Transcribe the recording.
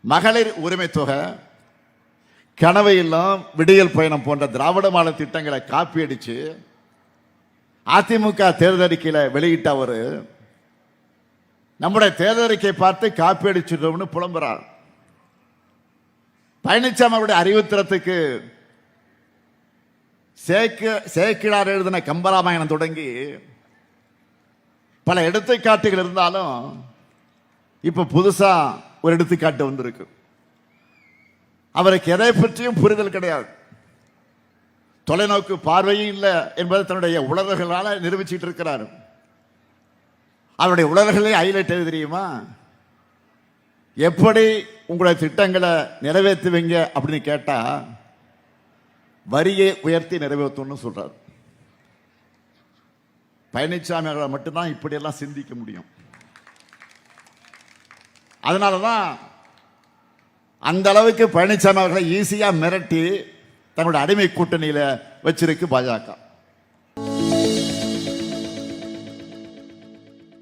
மகளிர் உரிமை தொகை, கனவு இல்லம், விடியல் பயணம் போன்ற திராவிட மாடல் திட்டங்களை காப்பி அடிச்சு அதிமுக தேர்தல் அறிக்கையில வெளியிட்ட அவரு நம்முடைய தேர்தல் அறிக்கை பார்த்து காப்பி அடிச்சிட்டோம்னு புலம்புறார். பழனிசாமி அவருடைய அறிவுத்திறத்துக்கு சேக்கிழார் எழுதின கம்பராமாயணம் தொடங்கி பல எடுத்துக்காட்டுகள் இருந்தாலும் இப்ப புதுசா ஒரு எடுத்துக்காட்டு வந்திருக்கு. அவருக்கு எதை பற்றியும் புரிதல் கிடையாது, தொலைநோக்கு பார்வையும் இல்லை என்பதை தன்னுடைய உணர்வுகளால நிரூபிச்சுட்டு இருக்கிறார். அவருடைய உணர்வுகளே ஹைலைட் எது தெரியுமா? எப்படி உங்களுடைய திட்டங்களை நிறைவேற்றுவீங்க அப்படின்னு கேட்டா வரியை உயர்த்தி நிறைவேற்றணும்னு சொல்றாரு. பழனிசாமி அவர்களை மட்டும்தான் இப்படியெல்லாம் சிந்திக்க முடியும். அதனாலதான் அந்த அளவுக்கு பழனிசாமி அவர்களை ஈஸியா மிரட்டி தங்களுடைய அடிமை கூட்டணியில வச்சிருக்கு பாஜக.